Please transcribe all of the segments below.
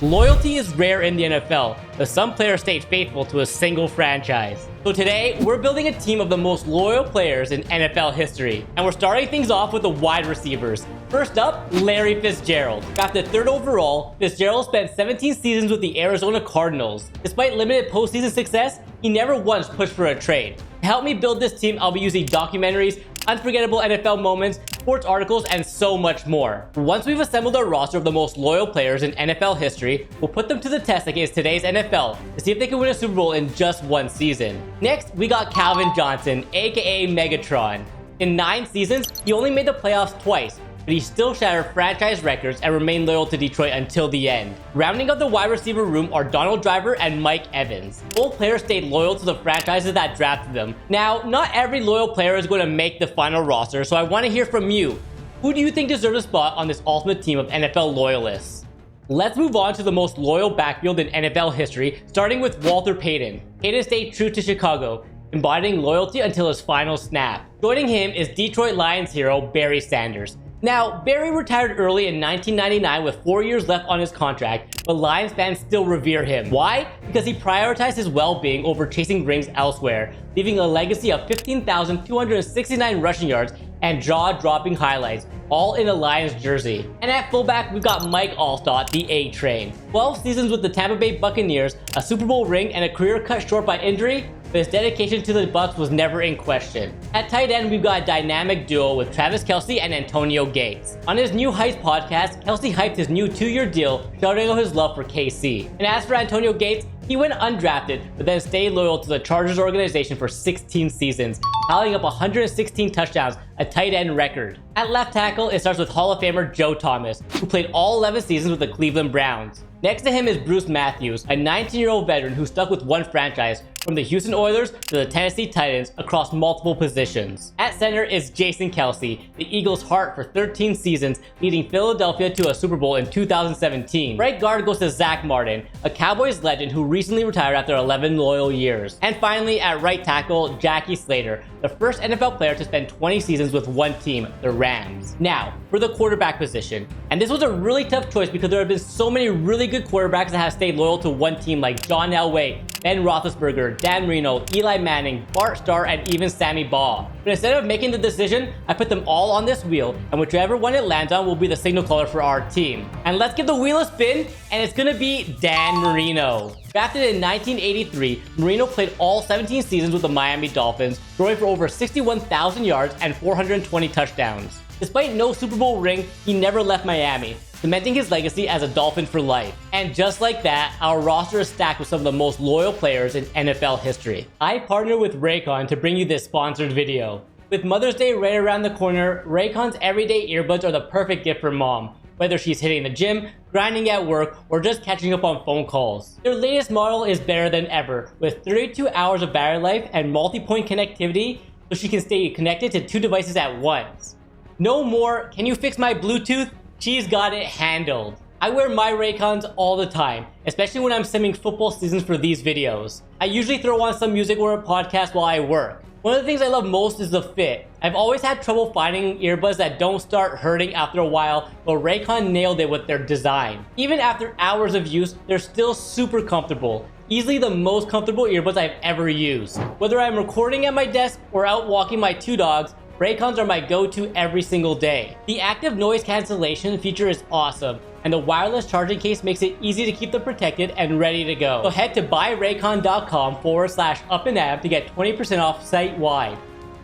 Loyalty is rare in the NFL, but some players stay faithful to a single franchise. So today, we're building a team of the most loyal players in NFL history. And we're starting things off with the wide receivers. First up, Larry Fitzgerald. Drafted 3rd overall, Fitzgerald spent 17 seasons with the Arizona Cardinals. Despite limited postseason success, he never once pushed for a trade. To help me build this team, I'll be using documentaries, unforgettable NFL moments, sports articles, and so much more. Once we've assembled our roster of the most loyal players in NFL history, we'll put them to the test against today's NFL to see if they can win a Super Bowl in just one season. Next, we got Calvin Johnson, aka Megatron. In 9 seasons, he only made the playoffs twice, but he still shattered franchise records and remained loyal to Detroit until the end. Rounding out the wide receiver room are Donald Driver and Mike Evans. Both players stayed loyal to the franchises that drafted them. Now, not every loyal player is going to make the final roster, so I want to hear from you. Who do you think deserves a spot on this ultimate team of NFL loyalists? Let's move on to the most loyal backfield in NFL history, starting with Walter Payton. Payton stayed true to Chicago, embodying loyalty until his final snap. Joining him is Detroit Lions hero Barry Sanders. Now, Barry retired early in 1999 with 4 years left on his contract, but Lions fans still revere him. Why? Because he prioritized his well-being over chasing rings elsewhere, leaving a legacy of 15,269 rushing yards and jaw-dropping highlights, all in a Lions jersey. And at fullback, we've got Mike Allstott, the A-Train. 12 seasons with the Tampa Bay Buccaneers, a Super Bowl ring, and a career cut short by injury, but his dedication to the Bucs was never in question. At tight end, we've got a dynamic duo with Travis Kelce and Antonio Gates. On his New Heights podcast, Kelce hyped his new 2-year deal, shouting out his love for KC. And as for Antonio Gates, he went undrafted, but then stayed loyal to the Chargers organization for 16 seasons, tallying up 116 touchdowns, a tight end record. At left tackle, it starts with Hall of Famer Joe Thomas, who played all 11 seasons with the Cleveland Browns. Next to him is Bruce Matthews, a 19-year-old veteran who stuck with one franchise, from the Houston Oilers to the Tennessee Titans across multiple positions. At center is Jason Kelce, the Eagles' heart for 13 seasons, leading Philadelphia to a Super Bowl in 2017. Right guard goes to Zach Martin, a Cowboys legend who recently retired after 11 loyal years. And finally, at right tackle, Jackie Slater, the first NFL player to spend 20 seasons with one team, the Rams. Now, for the quarterback position. And this was a really tough choice because there have been so many really good quarterbacks that have stayed loyal to one team, like John Elway, Ben Roethlisberger, Dan Marino, Eli Manning, Bart Starr, and even Sammy Baugh. But instead of making the decision, I put them all on this wheel, and whichever one it lands on will be the signal caller for our team. And let's give the wheel a spin, and it's gonna be Dan Marino. Drafted in 1983, Marino played all 17 seasons with the Miami Dolphins, throwing for over 61,000 yards and 420 touchdowns. Despite no Super Bowl ring, he never left Miami, cementing his legacy as a Dolphin for life. And just like that, our roster is stacked with some of the most loyal players in NFL history. I partner with Raycon to bring you this sponsored video. With Mother's Day right around the corner, Raycon's everyday earbuds are the perfect gift for mom, whether she's hitting the gym, grinding at work, or just catching up on phone calls. Their latest model is better than ever, with 32 hours of battery life and multi-point connectivity, so she can stay connected to 2 devices at once. No more, can you fix my Bluetooth? She's got it handled. I wear my Raycons all the time, especially when I'm simming football seasons for these videos. I usually throw on some music or a podcast while I work. One of the things I love most is the fit. I've always had trouble finding earbuds that don't start hurting after a while, but Raycon nailed it with their design. Even after hours of use, they're still super comfortable. Easily the most comfortable earbuds I've ever used. Whether I'm recording at my desk or out walking my 2 dogs, Raycons are my go-to every single day. The active noise cancellation feature is awesome, and the wireless charging case makes it easy to keep them protected and ready to go. So head to buyraycon.com/upandab to get 20% off site-wide.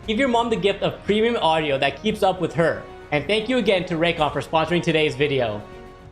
Give your mom the gift of premium audio that keeps up with her. And thank you again to Raycon for sponsoring today's video.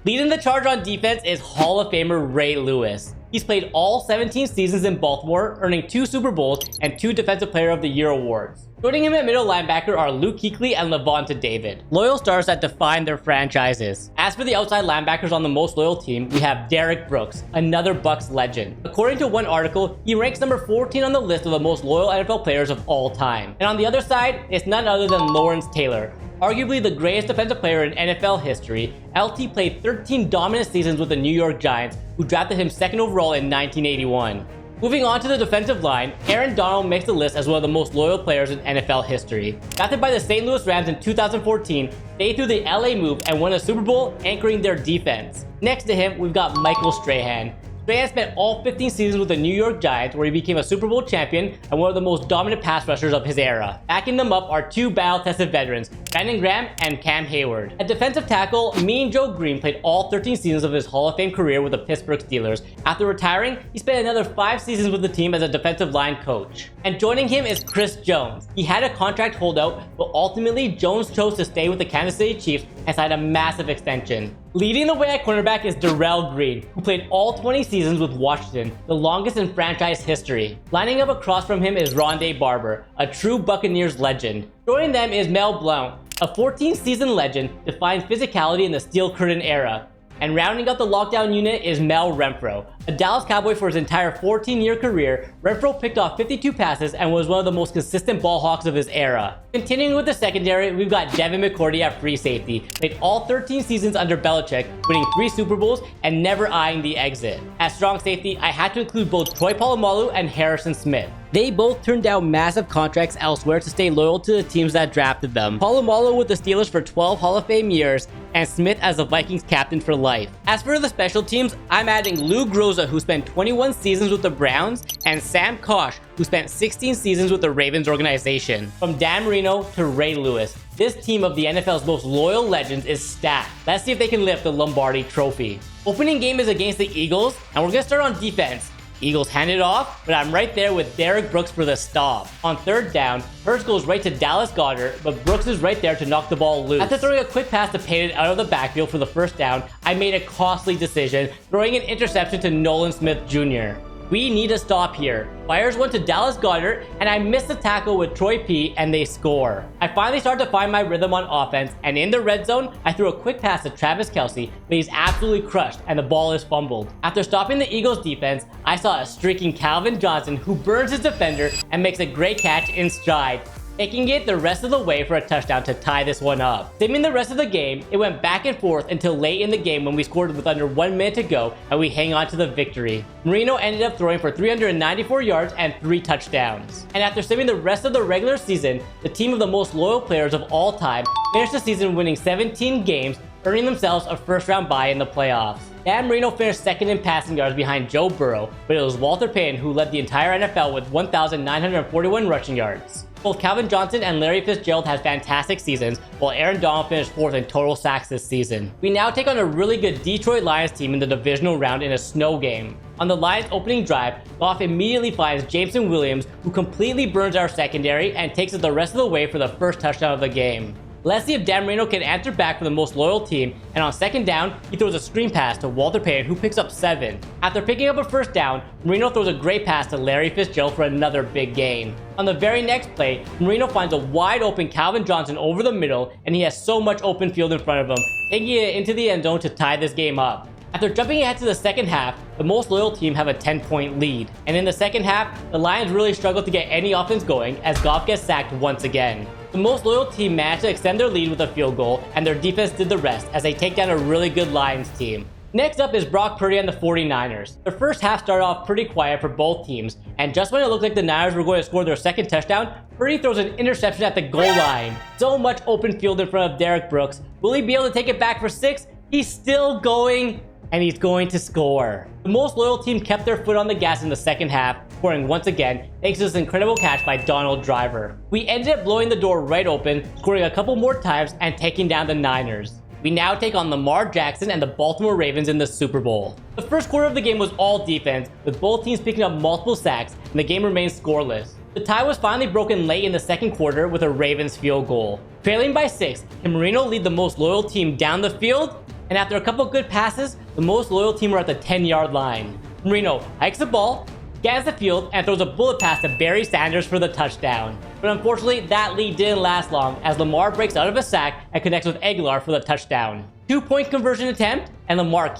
Leading the charge on defense is Hall of Famer Ray Lewis. He's played all 17 seasons in Baltimore, earning 2 Super Bowls and 2 Defensive Player of the Year awards. Joining him at middle linebacker are Luke Kuechly and Levonta David, loyal stars that define their franchises. As for the outside linebackers on the most loyal team, we have Derrick Brooks, another Bucs legend. According to one article, he ranks number 14 on the list of the most loyal NFL players of all time. And on the other side, it's none other than Lawrence Taylor. Arguably the greatest defensive player in NFL history, LT played 13 dominant seasons with the New York Giants, who drafted him 2nd overall in 1981. Moving on to the defensive line, Aaron Donald makes the list as one of the most loyal players in NFL history. Drafted by the St. Louis Rams in 2014, they threw the LA move and won a Super Bowl anchoring their defense. Next to him, we've got Michael Strahan. Strahan spent all 15 seasons with the New York Giants, where he became a Super Bowl champion and one of the most dominant pass rushers of his era. Backing them up are two battle-tested veterans, Brandon Graham and Cam Hayward. At defensive tackle, Mean Joe Green played all 13 seasons of his Hall of Fame career with the Pittsburgh Steelers. After retiring, he spent another 5 seasons with the team as a defensive line coach. And joining him is Chris Jones. He had a contract holdout, but ultimately Jones chose to stay with the Kansas City Chiefs and signed a massive extension. Leading the way at cornerback is Darrell Green, who played all 20 seasons with Washington, the longest in franchise history. Lining up across from him is Rondé Barber, a true Buccaneers legend. Joining them is Mel Blount, a 14-season legend, defined physicality in the Steel Curtain era. And rounding out the lockdown unit is Mel Renfro. A Dallas Cowboy for his entire 14-year career, Renfro picked off 52 passes and was one of the most consistent ball hawks of his era. Continuing with the secondary, we've got Devin McCourty at free safety. Played all 13 seasons under Belichick, winning 3 Super Bowls and never eyeing the exit. At strong safety, I had to include both Troy Polamalu and Harrison Smith. They both turned down massive contracts elsewhere to stay loyal to the teams that drafted them. Polamalu with the Steelers for 12 Hall of Fame years, and Smith as the Vikings captain for life. As for the special teams, I'm adding Lou Groza, who spent 21 seasons with the Browns, and Sam Kosh, who spent 16 seasons with the Ravens organization. From Dan Marino to Ray Lewis, this team of the NFL's most loyal legends is stacked. Let's see if they can lift the Lombardi Trophy. Opening game is against the Eagles, and we're gonna start on defense. Eagles hand it off, but I'm right there with Derek Brooks for the stop. On third down, Hurts goes right to Dallas Goedert, but Brooks is right there to knock the ball loose. After throwing a quick pass to Payton out of the backfield for the first down, I made a costly decision, throwing an interception to Nolan Smith Jr. We need a stop here. Fires went to Dallas Goedert, and I missed the tackle with Troy P, and they score. I finally start to find my rhythm on offense, and in the red zone, I threw a quick pass to Travis Kelce, but he's absolutely crushed, and the ball is fumbled. After stopping the Eagles defense, I saw a streaking Calvin Johnson who burns his defender and makes a great catch in stride, taking it the rest of the way for a touchdown to tie this one up. Simming the rest of the game, it went back and forth until late in the game when we scored with under 1 minute to go and we hang on to the victory. Marino ended up throwing for 394 yards and 3 touchdowns. And after simming the rest of the regular season, the team of the most loyal players of all time finished the season winning 17 games, earning themselves a first-round bye in the playoffs. Dan Marino finished second in passing yards behind Joe Burrow, but it was Walter Payton who led the entire NFL with 1,941 rushing yards. Both Calvin Johnson and Larry Fitzgerald had fantastic seasons, while Aaron Donald finished 4th in total sacks this season. We now take on a really good Detroit Lions team in the divisional round in a snow game. On the Lions' opening drive, Goff immediately finds Jameson Williams, who completely burns our secondary and takes it the rest of the way for the first touchdown of the game. Let's see if Dan Marino can answer back for the most loyal team, and on second down, he throws a screen pass to Walter Payton, who picks up 7. After picking up a first down, Marino throws a great pass to Larry Fitzgerald for another big gain. On the very next play, Marino finds a wide open Calvin Johnson over the middle, and he has so much open field in front of him, taking it into the end zone to tie this game up. After jumping ahead to the second half, the most loyal team have a 10-point lead. And in the second half, the Lions really struggled to get any offense going as Goff gets sacked once again. The most loyal team managed to extend their lead with a field goal, and their defense did the rest as they take down a really good Lions team. Next up is Brock Purdy and the 49ers. The first half started off pretty quiet for both teams, and just when it looked like the Niners were going to score their second touchdown, Purdy throws an interception at the goal line. So much open field in front of Derek Brooks. Will he be able to take it back for 6? He's still going, and he's going to score. The most loyal team kept their foot on the gas in the second half, scoring once again thanks to this incredible catch by Donald Driver. We ended up blowing the door right open, scoring a couple more times and taking down the Niners. We now take on Lamar Jackson and the Baltimore Ravens in the Super Bowl. The first quarter of the game was all defense, with both teams picking up multiple sacks, and the game remained scoreless. The tie was finally broken late in the second quarter with a Ravens field goal. Trailing by 6, can Marino lead the most loyal team down the field? And after a couple good passes, the most loyal team were at the 10-yard line. Marino hikes the ball, scans the field, and throws a bullet pass to Barry Sanders for the touchdown. But unfortunately, that lead didn't last long as Lamar breaks out of a sack and connects with Aguilar for the touchdown. 2-point conversion attempt, and Lamar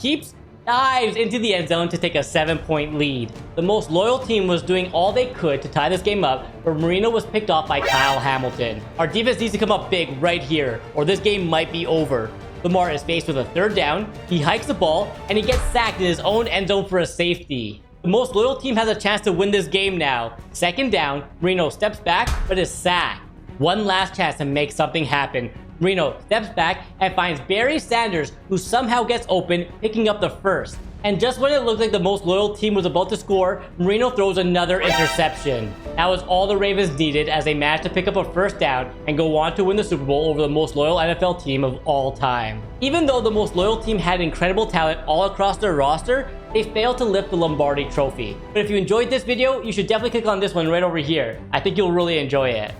dives into the end zone to take a 7-point lead. The most loyal team was doing all they could to tie this game up, but Marino was picked off by Kyle Hamilton. Our defense needs to come up big right here, or this game might be over. Lamar is faced with a third down, he hikes the ball, and he gets sacked in his own end zone for a safety. The most loyal team has a chance to win this game now. Second down, Marino steps back but is sacked. One last chance to make something happen. Marino steps back and finds Barry Sanders, who somehow gets open, picking up the first. And just when it looked like the most loyal team was about to score, Marino throws another interception. That was all the Ravens needed as they managed to pick up a first down and go on to win the Super Bowl over the most loyal NFL team of all time. Even though the most loyal team had incredible talent all across their roster, they failed to lift the Lombardi Trophy. But if you enjoyed this video, you should definitely click on this one right over here. I think you'll really enjoy it.